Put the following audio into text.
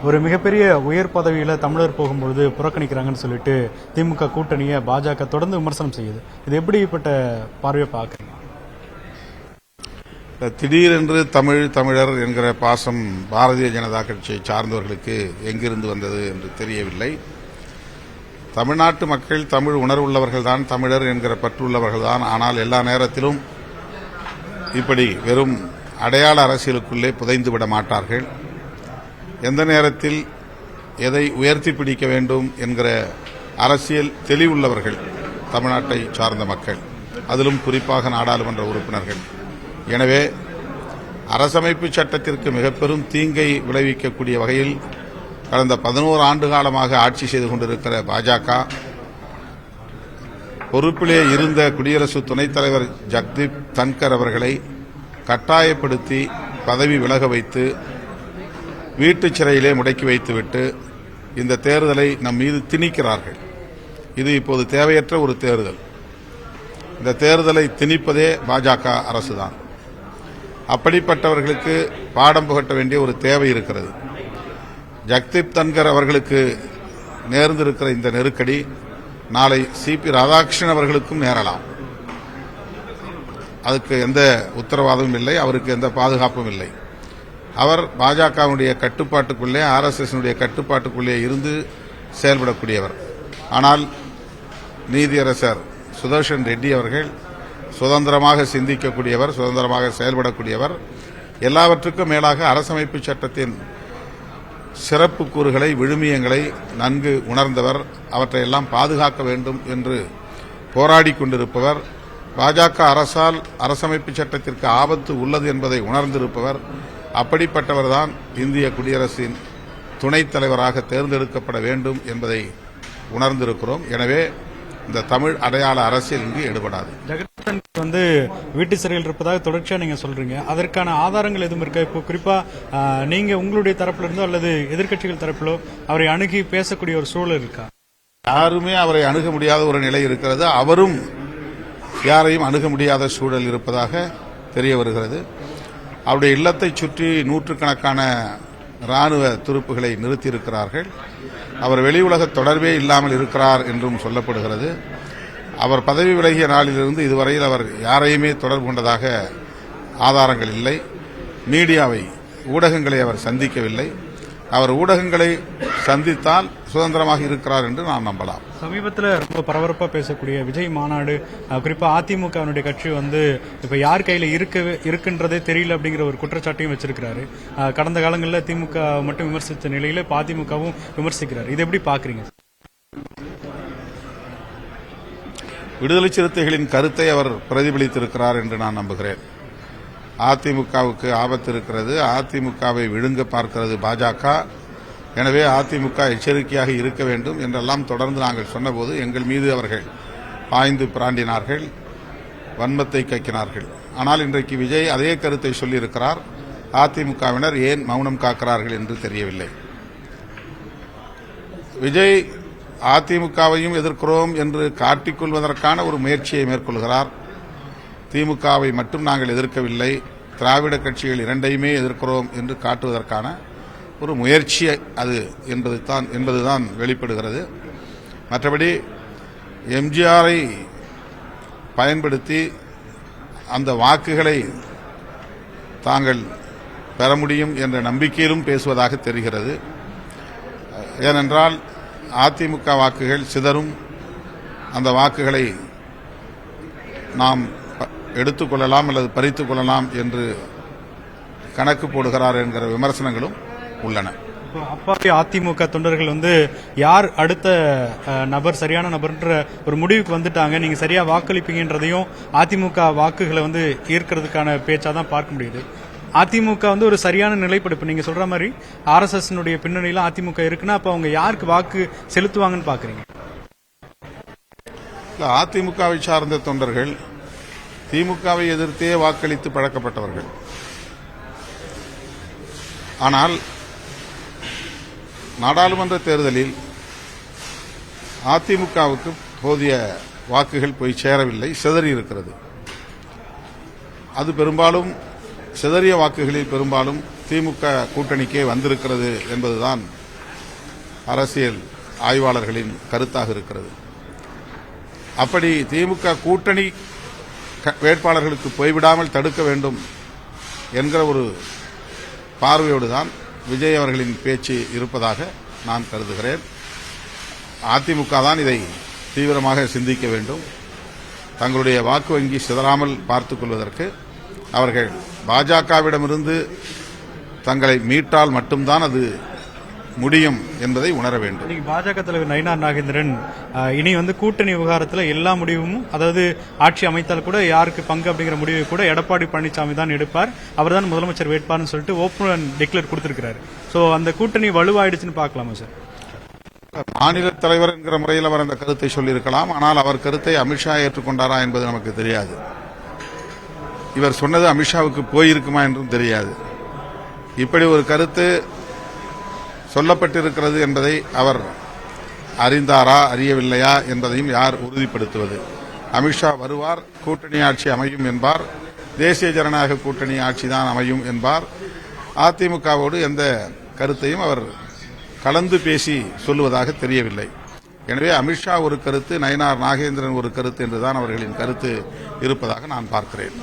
ஒரு மிகப்பெரிய உயர் பதவியில தமிழர் போகும்பொழுது புறக்கணிக்கிறாங்கன்னு சொல்லிட்டு திமுக கூட்டணியை பாஜக தொடர்ந்து விமர்சனம் செய்யுது. இது எப்படிப்பட்ட பார்வையை பார்க்குறீங்க? திடீரென்று தமிழர் என்கிற பாசம் பாரதிய ஜனதா கட்சியை சார்ந்தவர்களுக்கு எங்கிருந்து வந்தது என்று தெரியவில்லை. தமிழ்நாட்டு மக்கள் தமிழ் உணர்வுள்ளவர்கள்தான், தமிழர் என்கிற பற்றுள்ளவர்கள்தான். ஆனால் எல்லா நேரத்திலும் இப்படி வெறும் அடையாள அரசியலுக்குள்ளே புதைந்துவிட மாட்டார்கள். எந்த நேரத்தில் எதை உயர்த்தி பிடிக்க வேண்டும் என்கிற அரசியல் தெளிவுள்ளவர்கள் தமிழ்நாட்டை சார்ந்த மக்கள், அதிலும் குறிப்பாக நாடாளுமன்ற உறுப்பினர்கள். எனவே அரசமைப்பு சட்டத்திற்கு மிக பெரும் தீங்கை விளைவிக்கக்கூடிய வகையில் கடந்த 11 ஆண்டு காலமாக ஆட்சி செய்து கொண்டிருக்கிற பாஜக பொறுப்பிலே இருந்த குடியரசு துணைத் தலைவர் ஜக்தீப் தன்கர் அவர்களை கட்டாயப்படுத்தி பதவி விலக வைத்து வீட்டுச் சிறையிலே முடக்கி வைத்துவிட்டு இந்த தேர்தலை நம் மீது திணிக்கிறார்கள். இது இப்போது தேவையற்ற ஒரு தேர்தல். இந்த தேர்தலை திணிப்பதே பாஜக அரசுதான். அப்படிப்பட்டவர்களுக்கு பாடம் புகட்ட வேண்டிய ஒரு தேவை இருக்கிறது. ஜக்தீப் தன்கர் அவர்களுக்கு நேர்ந்திருக்கிற இந்த நெருக்கடி நாளை சிபி ராதாகிருஷ்ணன் அவர்களுக்கும் நேரலாம். அதுக்கு எந்த உத்தரவாதமும் இல்லை, அவருக்கு எந்த பாதுகாப்பும் இல்லை. அவர் பாஜகவுடைய கட்டுப்பாட்டுக்குள்ளே, RSS கட்டுப்பாட்டுக்குள்ளே இருந்து செயல்படக்கூடியவர். ஆனால் நீதியரசர் சுதர்ஷன் ரெட்டி அவர்கள் சுதந்திரமாக சிந்திக்கக்கூடியவர், சுதந்திரமாக செயல்படக்கூடியவர். எல்லாவற்றுக்கும் மேலாக அரசமைப்பு சட்டத்தின் சிறப்பு கூறுகளை, விழுமியங்களை நன்கு உணர்ந்தவர். அவற்றையெல்லாம் பாதுகாக்க வேண்டும் என்று போராடிக் கொண்டிருப்பவர். பாஜக அரசால் அரசமைப்பு சட்டத்திற்கு ஆபத்து உள்ளது என்பதை உணர்ந்திருப்பவர். அப்படிப்பட்டவர்தான் இந்திய குடியரசின் துணைத் தலைவராக தேர்ந்தெடுக்கப்பட வேண்டும் என்பதை உணர்ந்திருக்கிறோம். எனவே இந்த தமிழ் அடையாள அரசியல் இங்கு எடுபடாது. ஜெகன் வீட்டு சிறையில் இருப்பதாக தொடர்ச்சியா நீங்க சொல்றீங்க. அதற்கான ஆதாரங்கள் எதுவும் இருக்கா? இப்போ குறிப்பா நீங்க உங்களுடைய தரப்புல இருந்தோ அல்லது எதிர்க்கட்சிகள் தரப்பிலோ அவரை அணுகி பேசக்கூடிய ஒரு சூழல் இருக்கா? யாருமே அவரை அணுக முடியாத ஒரு நிலை இருக்கிறது. அவரும் யாரையும் அணுக முடியாத சூழல் இருப்பதாக தெரிய வருகிறது. அவருடைய இல்லத்தை சுற்றி நூற்றுக்கணக்கான ராணுவ துருப்புகளை நிறுத்தியிருக்கிறார்கள். அவர் வெளி உலக தொடர்பே இல்லாமல் இருக்கிறார் என்றும் சொல்லப்படுகிறது. அவர் பதவி விலகிய நாளிலிருந்து இதுவரையில் அவர் யாரையுமே தொடர்பு கொண்டதாக ஆதாரங்கள் இல்லை. மீடியாவை, ஊடகங்களை அவர் சந்திக்கவில்லை. அவர் ஊடகங்களை சந்தித்தால் சுதந்திரமாக இருக்கிறார் என்று நாம் நம்பலாம். சமீபத்தில் ரொம்ப பரபரப்பா பேசக்கூடிய விஜய் மாநாடு, குறிப்பா அதிமுக கட்சி இப்ப யார் கையில இருக்குன்றதே தெரியல அப்படிங்கிற ஒரு குற்றச்சாட்டையும் வச்சிருக்கிறாரு. கடந்த காலங்களில் திமுக மட்டும் விமர்சித்த நிலையில அதிமுகவும் விமர்சிக்கிறார். இது எப்படி பாக்குறீங்க? விடுதலை சிறுத்தைகளின் கருத்தை அவர் பிரதிபலித்திருக்கிறார் என்று நான் நம்புகிறேன். அதிமுகவுக்கு ஆபத்து இருக்கிறது, அதிமுகவை விழுங்க பார்க்கிறது பாஜக. எனவே அதிமுக எச்சரிக்கையாக இருக்க வேண்டும் என்றெல்லாம் தொடர்ந்து நாங்கள் சொன்னபோது எங்கள் மீது அவர்கள் பாய்ந்து பிராண்டினார்கள், வன்மத்தை கக்கினார்கள். ஆனால் இன்றைக்கு விஜய் அதே கருத்தை சொல்லியிருக்கிறார். அதிமுகவினர் ஏன் மௌனம் காக்கிறார்கள் என்று தெரியவில்லை. விஜய் அதிமுகவையும் எதிர்க்கிறோம் என்று காட்டிக்கொள்வதற்கான ஒரு முயற்சியை மேற்கொள்கிறார். திமுகவை மட்டும் நாங்கள் எதிர்க்கவில்லை, திராவிட கட்சிகள் இரண்டையுமே எதிர்க்கிறோம் என்று காட்டுவதற்கான ஒரு முயற்சி அது என்பதுதான் வெளிப்படுகிறது. மற்றபடி எம்ஜிஆரை பயன்படுத்தி அந்த வாக்குகளை தாங்கள் பெற முடியும் என்ற நம்பிக்கையிலும் பேசுவதாக தெரிகிறது. ஏனென்றால் அதிமுக வாக்குகள் சிதறும், அந்த வாக்குகளை நாம் எடுத்துக்கொள்ளலாம் அல்லது பறித்துக் கொள்ளலாம் என்று கணக்கு போடுகிறார் என்கிற விமர்சனங்களும் உள்ளன. அப்பாவி அதிமுக தொண்டர்கள் யார் அடுத்த நபர், சரியான நபர்ன்ற ஒரு முடிவுக்கு வந்துட்டாங்க. நீங்க சரியா வாக்களிப்பீங்கன்றதையும் அதிமுக வாக்குகளை ஈர்க்கிறதுக்கான பேச்சாதான் பார்க்க முடியுது. அதிமுக ஒரு சரியான நிலைப்படுப்பு நீங்க சொல்ற மாதிரி RSS பின்னணியில அதிமுக இருக்குன்னா அப்ப அவங்க யாருக்கு வாக்கு செலுத்துவாங்கன்னு பாக்குறீங்க? அதிமுகவை சார்ந்த தொண்டர்கள் திமுகவை எதிர்த்தே வாக்களித்து பழக்கப்பட்டவர்கள். ஆனால் நாடாளுமன்ற தேர்தலில் அதிமுகவுக்கு போதிய வாக்குகள் போய் சேரவில்லை, சிதறி இருக்கிறது. அது பெரும்பாலும் சிதறிய வாக்குகளில் பெரும்பாலும் திமுக கூட்டணிக்கே வந்திருக்கிறது என்பதுதான் அரசியல் ஆய்வாளர்களின் கருத்தாக இருக்கிறது. அப்படி திமுக கூட்டணி வேட்பாளர்களுக்கு போய்விடாமல் தடுக்க வேண்டும் என்கிற ஒரு பார்வையோடு தான் விஜய் அவர்களின் பேச்சு இருப்பதாக நான் கருதுகிறேன். அதிமுக தான் இதை தீவிரமாக சிந்திக்க வேண்டும். தங்களுடைய வாக்கு வங்கி சிதறாமல் பார்த்துக் கொள்வதற்கு அவர்கள் பாஜகவிடமிருந்து தங்களை மீட்டால் மட்டும்தான் அது முடியும் என்பதை உணர வேண்டும். இன்னைக்கு பாஜக தலைவர் நயினார் நாகேந்திரன் இனி கூட்டணி விவகாரத்தில் எல்லா முடிவும், அதாவது ஆட்சி அமைத்தால் கூட யாருக்கு பங்கு அப்படிங்கிற முடிவை கூட எடப்பாடி பழனிசாமி தான் எடுப்பார், அவர் தான் முதலமைச்சர் வேட்பார்னு சொல்லிட்டு ஓப்பன் டிக்ளேர் கொடுத்திருக்கிறார். சோ அந்த கூட்டணி வலுவாயிடுச்சுன்னு பார்க்கலாமா சார்? மாநில தலைவர் என்கிற முறையில் அவர் அந்த கருத்தை சொல்லியிருக்கலாம். ஆனால் அவர் கருத்தை அமித்ஷா ஏற்றுக்கொண்டாரா என்பது நமக்கு தெரியாது. இவர் சொன்னது அமித்ஷாவுக்கு போயிருக்குமா என்றும் தெரியாது. இப்படி ஒரு கருத்து சொல்லப்பட்டிருக்கிறது என்பதை அவர் அறிந்தாரா அறியவில்லையா என்பதையும் யார் உறுதிப்படுத்துவது? அமித்ஷா வருவார், கூட்டணி ஆட்சி அமையும் என்பார், தேசிய ஜனநாயக கூட்டணி ஆட்சிதான் அமையும் என்பார். அதிமுகவோடு எந்த கருத்தையும் அவர் கலந்து பேசி சொல்லுவதாக தெரியவில்லை. எனவே அமித்ஷா ஒரு கருத்து, நயினார் நாகேந்திரன் ஒரு கருத்து என்றுதான் அவர்களின் கருத்து இருப்பதாக நான் பார்க்கிறேன்.